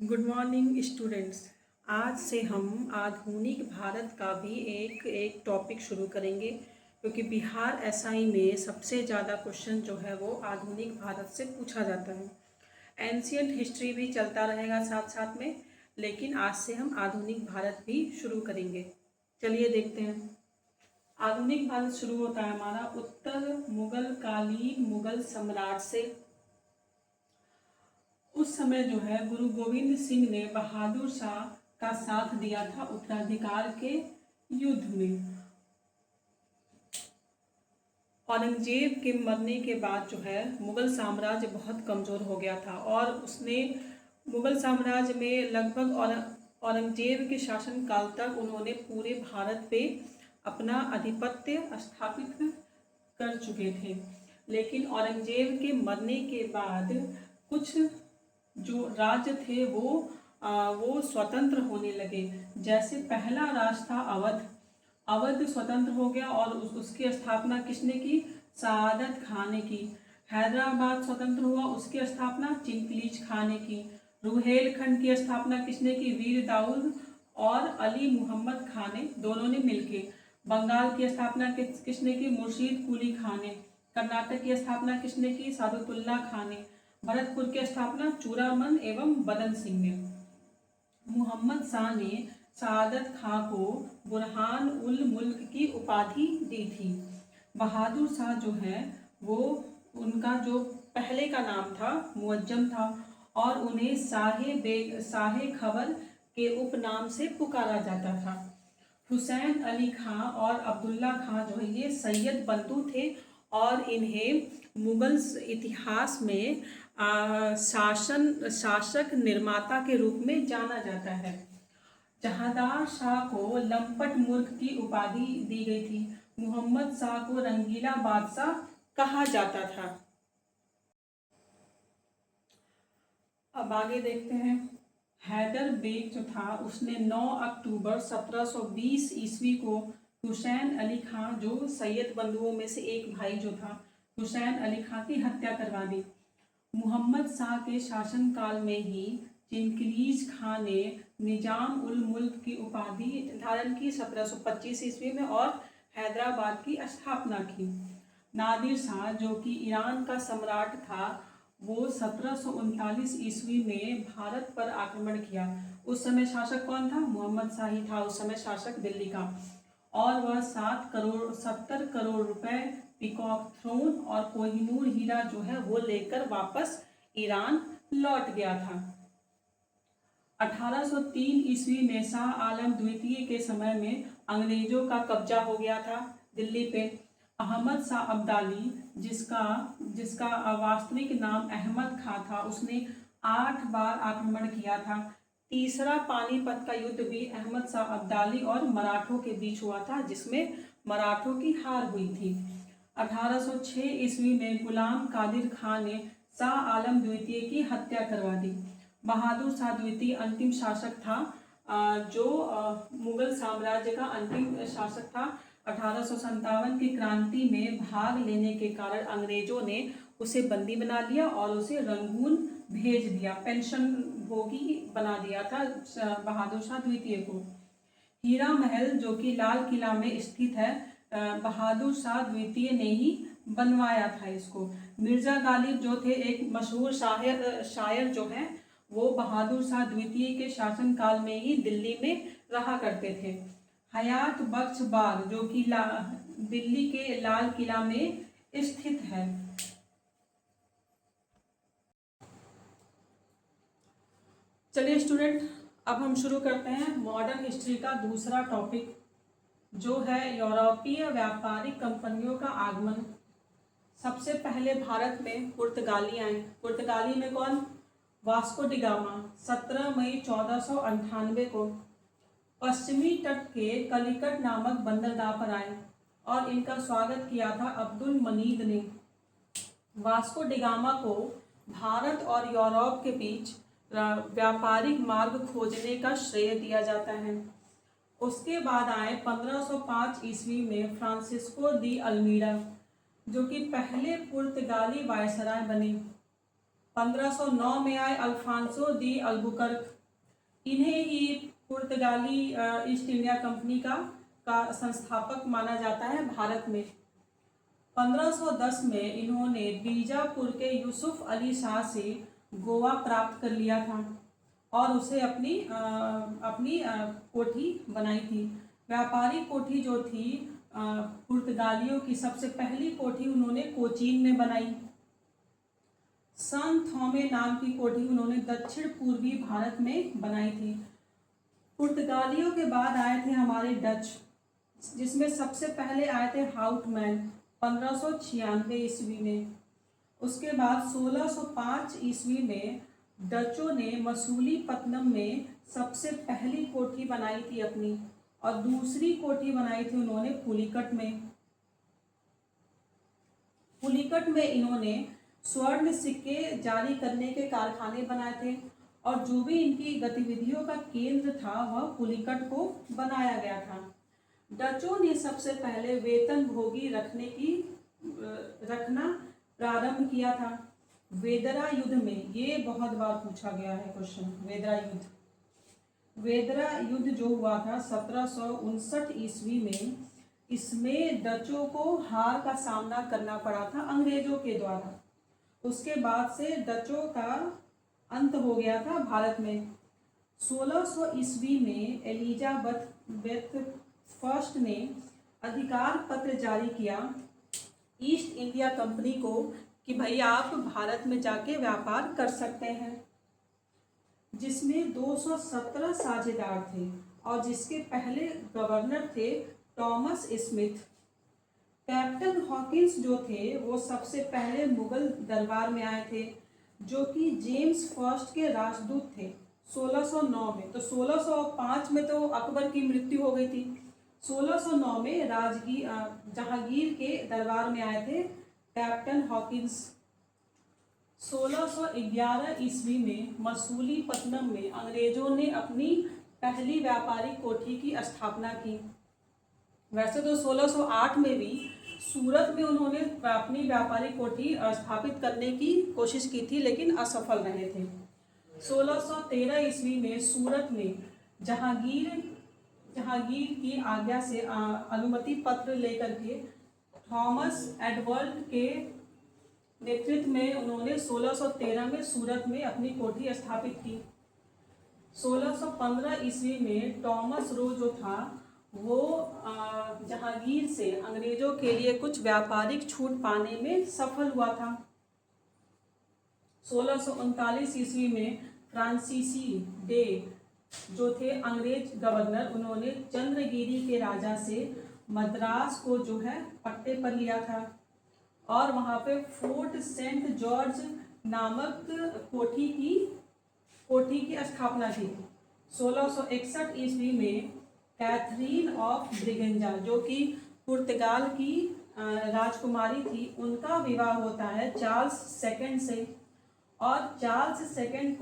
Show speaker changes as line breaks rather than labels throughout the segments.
Good morning students. आज से हम आधुनिक भारत का भी एक टॉपिक शुरू करेंगे, क्योंकि बिहार एसआई में सबसे ज़्यादा क्वेश्चन जो है वो आधुनिक भारत से पूछा जाता है। एंशियंट हिस्ट्री भी चलता रहेगा साथ साथ में, लेकिन आज से हम आधुनिक भारत भी शुरू करेंगे। चलिए देखते हैं। आधुनिक भारत शुरू होता है हमारा उत्तर मुगल कालीन मुगल सम्राट से। उस समय जो है गुरु गोविंद सिंह ने बहादुर शाह का साथ दिया था उत्तराधिकार के युद्ध में। औरंगजेब के मरने के बाद जो है मुगल साम्राज्य बहुत कमज़ोर हो गया था और उसने मुगल साम्राज्य में लगभग औरंगजेब के शासनकाल तक उन्होंने पूरे भारत पे अपना आधिपत्य स्थापित कर चुके थे। लेकिन औरंगजेब के मरने के बाद कुछ जो राज्य थे वो स्वतंत्र होने लगे। जैसे पहला राज्य था अवध। अवध स्वतंत्र हो गया और उसकी स्थापना किसने की? सआदत खान ने की। हैदराबाद स्वतंत्र हुआ, उसकी स्थापना चिंगलीज खान ने की। रुहेलखंड की स्थापना किसने की? वीर दाऊद और अली मुहम्मद खान ने, दोनों ने मिलके। बंगाल की स्थापना किसने की? मुर्शीद कुली खान ने। कर्नाटक की स्थापना किसने की? सादुतुल्ला खान ने। भरतपुर की स्थापना चूड़ामन एवं बदन सिंह ने। मोहम्मद शाह ने सआदत खां को बुरहान उल मुल्क की उपाधि दी थी। बहादुर शाह जो है वो, उनका जो पहले का नाम था मुअज्जम था और उन्हें शाहे खबर के उपनाम से पुकारा जाता था। हुसैन अली खां और अब्दुल्ला खां जो है ये सैयद बंधु थे और इन्हें मुगल इतिहास में शासक निर्माता के रूप में जाना जाता है। जहांदार शाह को लंपट मूर्ख की उपाधि दी गई थी। मोहम्मद शाह को रंगीला बादशाह कहा जाता था। अब आगे देखते हैं। हैदर बेग जो था उसने 9 अक्टूबर 1720 ईस्वी को हुसैन अली खां, जो सैयद बंधुओं में से एक भाई जो था, हुसैन अली खां की हत्या करवा दी। मोहम्मद शाह के शासनकाल में ही चिंगलीज खां ने निजाम उल मुल्क की उपाधि धारण की 1725 ईस्वी में और हैदराबाद की स्थापना की। नादिर शाह जो कि ईरान का सम्राट था, वो 1739 ईस्वी में भारत पर आक्रमण किया। उस समय शासक कौन था? मोहम्मद शाह ही था उस समय शासक दिल्ली का। और वह 70 करोड़ रुपए, पीकॉक थ्रोन और कोहिनूर हीरा जो है वो लेकर वापस ईरान लौट गया था। 1803 ईस्वी में शाह आलम द्वितीय के समय में अंग्रेजों का कब्जा हो गया था दिल्ली पे। अहमद शाह अब्दाली, जिसका वास्तविक नाम अहमद खां था, उसने 8 बार आक्रमण किया था। तीसरा पानीपत का युद्ध भी अहमद शाह अब्दाली और मराठों के बीच हुआ था, जिसमें मराठों की हार हुई थी। 1806 ईस्वी में गुलाम कादिर खान ने शाह आलम द्वितीय की हत्या करवा दी। बहादुर शाह द्वितीय अंतिम शासक था, जो मुगल साम्राज्य का अंतिम शासक था। 1857 की क्रांति में भाग लेने के कारण अंग्रेजों ने उसे बंदी बना लिया और उसे रंगून भेज दिया, पेंशन भोगी बना दिया था बहादुर शाह द्वितीय को। हीरा महल जो कि लाल किला में स्थित है, बहादुर शाह द्वितीय ने ही बनवाया था इसको। मिर्जा गालिब जो थे एक मशहूर शायर जो हैं, वो बहादुर शाह द्वितीय के शासनकाल में ही दिल्ली में रहा करते थे। हयात बख्श बाग जो कि दिल्ली के लाल किला में स्थित है। चलिए स्टूडेंट, अब हम शुरू करते हैं मॉडर्न हिस्ट्री का दूसरा टॉपिक, जो है यूरोपीय व्यापारिक कंपनियों का आगमन। सबसे पहले भारत में पुर्तगाली आए। पुर्तगाली में कौन? Vasco D gamma. 17 मई 1498 को पश्चिमी तट के कलिकट नामक बंदरगाह पर आए और इनका स्वागत किया था अब्दुल मनीद ने। वास्को डी गामा को भारत और यूरोप के बीच व्यापारिक मार्ग खोजने का श्रेय दिया जाता है। उसके बाद आए 1505 ईस्वी में फ्रांसिस्को दी अल्मीड़ा, जो कि पहले पुर्तगाली वायसराय बने। 1509 में आए अल्फांसो दी अल्बुकर्क, इन्हें ही पुर्तगाली ईस्ट इंडिया कंपनी का संस्थापक माना जाता है भारत में। 1510 में इन्होंने बीजापुर के यूसुफ अली शाह से गोवा प्राप्त कर लिया था और उसे अपनी कोठी बनाई थी। व्यापारी कोठी जो थी पुर्तगालियों की सबसे पहली कोठी उन्होंने कोचीन में बनाई। सन थोमे नाम की कोठी उन्होंने दक्षिण पूर्वी भारत में बनाई थी। पुर्तगालियों के बाद आए थे हमारे डच, जिसमें सबसे पहले आए थे हाउटमैन 1596 ईस्वी में। उसके बाद 1605 ईस्वी में डचों ने मसूलीपट्टनम में सबसे पहली कोठी बनाई थी अपनी, और दूसरी कोठी बनाई थी उन्होंने पुलिकट में। पुलिकट में इन्होंने स्वर्ण सिक्के जारी करने के कारखाने बनाए थे, और जो भी इनकी गतिविधियों का केंद्र था वह पुलिकट को बनाया गया था। डचों ने सबसे पहले वेतनभोगी रखना प्रारंभ किया था। वेदरा युद्ध में, ये बहुत बार पूछा गया है क्वेश्चन, वेदरा युद्ध जो हुआ था 1759 ईस्वी में, इसमें डचों को हार का सामना करना पड़ा था अंग्रेजों के द्वारा। उसके बाद से डचों का अंत हो गया था भारत में। 1600 ईस्वी में एलिजाबेथ फर्स्ट ने अधिकार पत्र जारी किया ईस्ट इंडिया कंपनी को कि भाई आप भारत में जाके व्यापार कर सकते हैं, जिसमें 217 साझेदार थे और जिसके पहले गवर्नर थे टॉमस स्मिथ। कैप्टन हॉकिंस जो थे वो सबसे पहले मुगल दरबार में आए थे, जो कि जेम्स फर्स्ट के राजदूत थे 1609 में। तो 1605 में तो अकबर की मृत्यु हो गई थी। 1609 में जहांगीर के दरबार में आए थे कैप्टन हॉकिंस। 1611 ईस्वी में मसूलीपट्टनम में अंग्रेजों ने अपनी पहली व्यापारिक कोठी की स्थापना की। वैसे तो 1608 में भी सूरत में उन्होंने अपनी व्यापारिक कोठी स्थापित करने की कोशिश की थी, लेकिन असफल रहे थे। 1613 ईस्वी में सूरत में जहांगीर की आज्ञा से अनुमति पत्र लेकर के थॉमस एडवर्ड के नेतृत्व में उन्होंने 1613 में सूरत में अपनी कोठी स्थापित की। 1615 ईस्वी में टॉमस रो जो था वो जहांगीर से अंग्रेजों के लिए कुछ व्यापारिक छूट पाने में सफल हुआ था। 1639 ईस्वी में फ्रांसीसी डे जो थे अंग्रेज गवर्नर, उन्होंने चंद्रगिरी के राजा से मद्रास को जो है पट्टे पर लिया था और वहाँ पे फोर्ट सेंट जॉर्ज नामक कोठी की स्थापना की। 1661 ईस्वी में कैथरीन ऑफ ब्रिगेंजा जो कि पुर्तगाल की राजकुमारी थी, उनका विवाह होता है चार्ल्स सेकंड से, और चार्ल्स सेकंड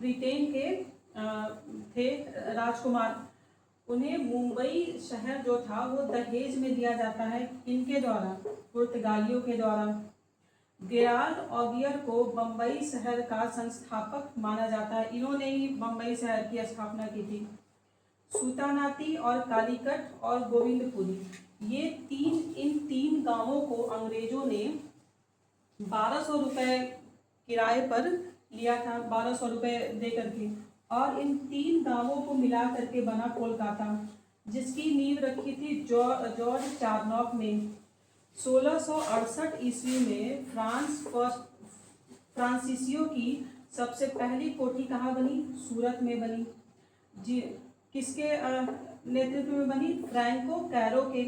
ब्रिटेन के थे राजकुमार। उन्हें मुंबई शहर जो था वो दहेज में दिया जाता है इनके द्वारा, पुर्तगालियों के द्वारा। गेराल्ड ऑगियर को बम्बई शहर का संस्थापक माना जाता है, इन्होंने ही बम्बई शहर की स्थापना की थी। सूतानाती और कालीकट और गोविंदपुरी, इन तीन गांवों को अंग्रेजों ने 1200 रुपये किराए पर लिया था, 1200 रुपये दे करके, और इन तीन गांवों को मिला करके बना कोलकाता, जिसकी नींव रखी थी जॉर्ज चार्नॉक ने। 1668 ईस्वी में फ्रांसीसियों की सबसे पहली कोठी कहाँ बनी? सूरत में बनी। जी, किसके नेतृत्व में बनी? फ्रैंको कैरो के।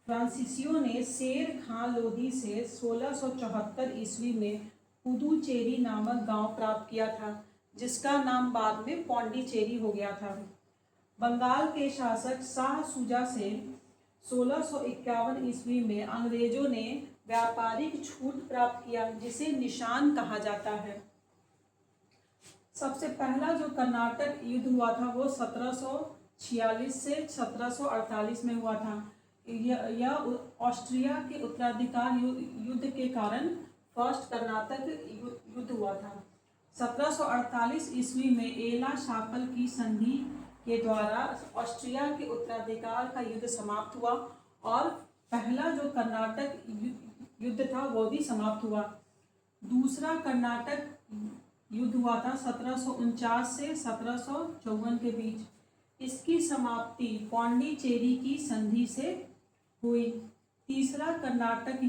फ्रांसीसियों ने शेर खां लोधी से 1674 ईस्वी में पुदुचेरी नामक गांव प्राप्त किया था, जिसका नाम बाद में पौंडीचेरी हो गया था। बंगाल के शासक शाह शुजा से 1651 ईस्वी में अंग्रेजों ने व्यापारिक छूट प्राप्त किया, जिसे निशान कहा जाता है। सबसे पहला जो कर्नाटक युद्ध हुआ था वो 1746 से 1748 में हुआ था। यह ऑस्ट्रिया के उत्तराधिकार युद्ध के कारण फर्स्ट कर्नाटक युद्ध हुआ था। 1748 ईस्वी में एला शाकल की संधि के द्वारा ऑस्ट्रिया के उत्तराधिकार का युद्ध समाप्त हुआ और पहला जो कर्नाटक युद्ध था वो भी समाप्त हुआ। दूसरा कर्नाटक युद्ध हुआ था 1749 से 1754 के बीच। इसकी समाप्ति पौंडीचेरी की संधि से हुई। तीसरा कर्नाटक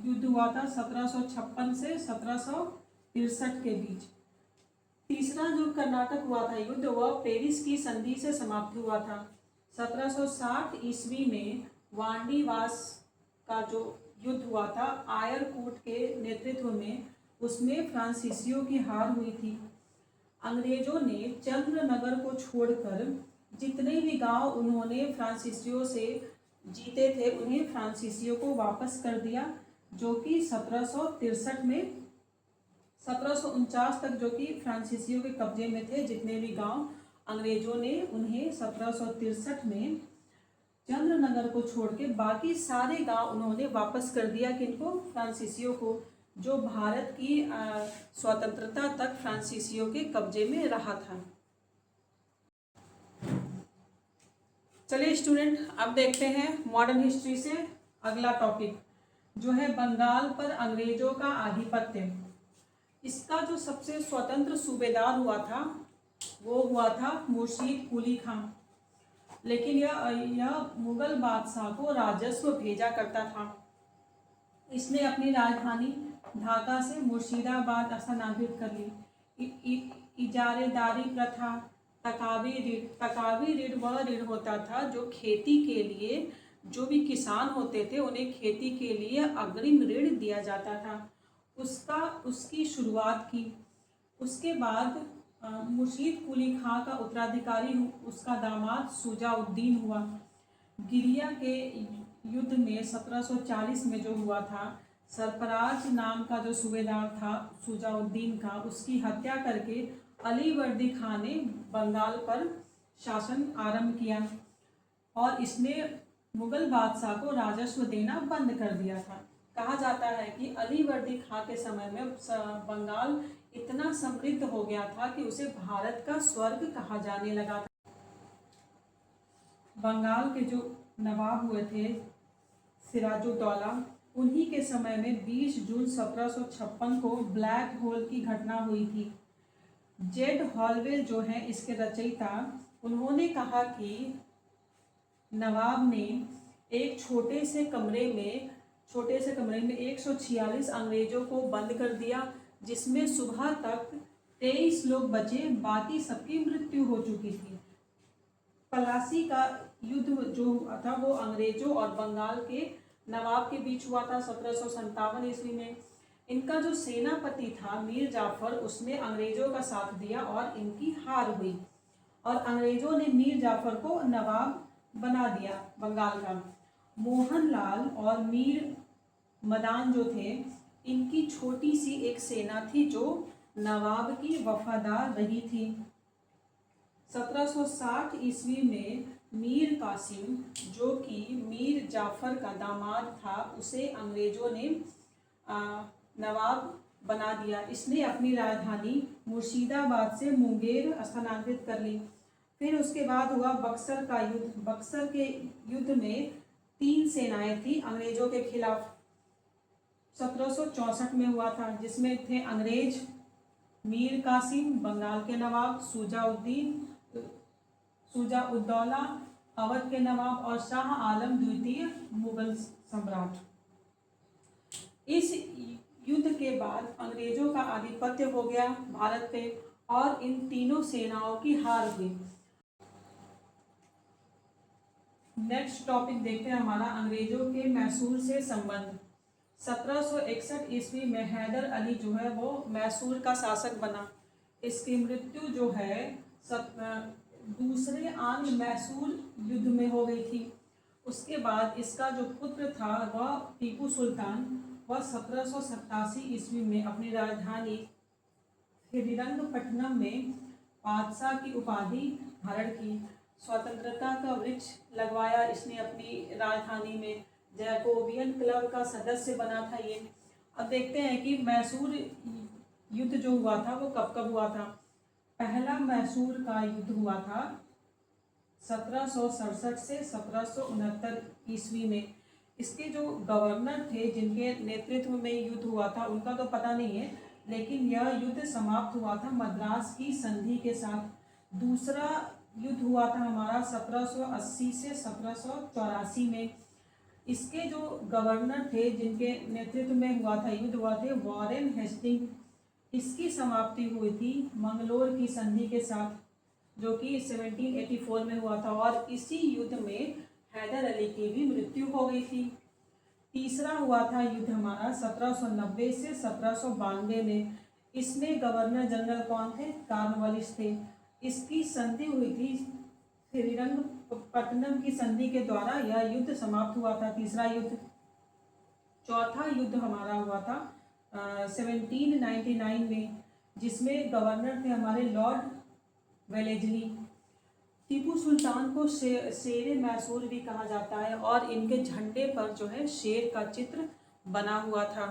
युद्ध हुआ था 1756 से 1763 के बीच। तीसरा जो कर्नाटक हुआ था युद्ध वह पेरिस की संधि से समाप्त हुआ था। 1760 ईस्वी में वांडीवास का जो युद्ध हुआ था आयरकूट के नेतृत्व में, उसमें फ्रांसीसियों की हार हुई थी। अंग्रेजों ने चंद्रनगर को छोड़कर जितने भी गांव उन्होंने फ्रांसीसियों से जीते थे उन्हें फ्रांसीसियों को वापस कर दिया, जो कि 1763 में 1749 तक जो कि फ्रांसीसियों के कब्जे में थे जितने भी गांव अंग्रेजों ने उन्हें 1763 में चंद्रनगर को छोड़ के बाकी सारे गांव उन्होंने वापस कर दिया। किनको? फ्रांसीसियों को, जो भारत की स्वतंत्रता तक फ्रांसीसियों के कब्जे में रहा था। चलिए स्टूडेंट, अब देखते हैं मॉडर्न हिस्ट्री से अगला टॉपिक जो है बंगाल पर अंग्रेजों का आधिपत्य। इसका जो सबसे स्वतंत्र सूबेदार हुआ था वो हुआ था मुर्शीद कुली खां, लेकिन यह मुगल बादशाह को राजस्व भेजा करता था। इसने अपनी राजधानी ढाका से मुर्शिदाबाद स्थानांतरित कर ली। इजारेदारी प्रथा, तकावी ऋण वह ऋण होता था जो खेती के लिए, जो भी किसान होते थे उन्हें खेती के लिए अग्रिम ऋण दिया जाता था, उसकी शुरुआत की। उसके बाद मुर्शीद कुली खां का उत्तराधिकारी उसका दामाद शुजाउद्दीन हुआ। गिरिया के युद्ध में 1740 में जो हुआ था, सरफराज नाम का जो सूबेदार था शुजाउद्दीन का, उसकी हत्या करके अलीवर्दी खां ने बंगाल पर शासन आरंभ किया और इसने मुगल बादशाह को राजस्व देना बंद कर दिया था। कहा जाता है कि अलीवर्दी खां के समय में बंगाल इतना समृद्ध हो गया था कि उसे भारत का स्वर्ग कहा जाने लगा था। बंगाल के जो नवाब हुए थे सिराजुद्दौला, उन्हीं के समय में 20 जून 1756 को ब्लैक होल की घटना हुई थी। जेड हॉलवेल जो है इसके रचयिता, उन्होंने कहा कि नवाब ने एक छोटे से कमरे में 146 अंग्रेजों को बंद कर दिया, जिसमें सुबह तक 23 लोग बचे, बाकी सबकी मृत्यु हो चुकी थी। पलासी का युद्ध जो था वो अंग्रेजों और बंगाल के नवाब के बीच हुआ था 1757 ईस्वी में। इनका जो सेनापति था मीर जाफर, उसने अंग्रेजों का साथ दिया और इनकी हार हुई और अंग्रेजों ने मीर जाफर को नवाब बना दिया बंगाल का। मोहनलाल और मीर मदान जो थे, इनकी छोटी सी एक सेना थी जो नवाब की वफादार रही थी। 1760 ईस्वी में मीर कासिम, जो कि मीर जाफर का दामाद था, उसे अंग्रेजों ने नवाब बना दिया। इसने अपनी राजधानी मुर्शिदाबाद से मुंगेर स्थानांतरित कर ली। फिर उसके बाद हुआ बक्सर का युद्ध। बक्सर के युद्ध में 3 सेनाएं थी अंग्रेजों के खिलाफ। 1764 में हुआ था, जिसमें थे अंग्रेज मीर कासिम, बंगाल के नवाब शुजाउद्दौला अवध के नवाब और शाह आलम द्वितीय मुगल सम्राट। इस युद्ध के बाद अंग्रेजों का आधिपत्य हो गया भारत पे और इन तीनों सेनाओं की हार हुई। नेक्स्ट टॉपिक देखते हैं हमारा अंग्रेजों के मैसूर से संबंध। 1761 ईस्वी में हैदर अली जो है वो मैसूर का शासक बना। इसकी मृत्यु जो है दूसरे आंग्ल मैसूर युद्ध में हो गई थी। उसके बाद इसका जो पुत्र था वह टीपू सुल्तान, वह 1787 ईस्वी में अपनी राजधानी श्रीरंगपट्टनम में बादशाह की उपाधि धारण की। स्वतंत्रता का वृक्ष लगवाया इसने अपनी राजधानी में। जैकोबियन क्लब का सदस्य बना था ये। अब देखते हैं कि मैसूर युद्ध जो हुआ था वो कब कब हुआ था। पहला मैसूर का युद्ध हुआ था 1767 से 1769 ईस्वी में। इसके जो गवर्नर थे जिनके नेतृत्व में युद्ध हुआ था उनका तो पता नहीं है, लेकिन यह युद्ध समाप्त हुआ था मद्रास की संधि के साथ। दूसरा युद्ध हुआ था हमारा 1780 से 1784 में। इसके जो गवर्नर थे जिनके नेतृत्व में हुआ था युद्ध हुआ थे वॉरेन हेस्टिंग। इसकी समाप्ति हुई थी मंगलोर की संधि के साथ, जो कि 1784 में हुआ था, और इसी युद्ध में हैदर अली की भी मृत्यु हो गई थी। तीसरा हुआ था युद्ध हमारा 1790 से 1792 में। इसमें गवर्नर जनरल कौन थे? कॉर्नवालिस थे। इसकी संधि हुई थी श्रीरंगपट्टनम की संधि के द्वारा यह युद्ध समाप्त हुआ था, तीसरा युद्ध। चौथा युद्ध हमारा हुआ था 1799 में, जिसमें गवर्नर थे हमारे लॉर्ड वेलेजली। टीपू सुल्तान को शेर मैसूर भी कहा जाता है और इनके झंडे पर जो है शेर का चित्र बना हुआ था।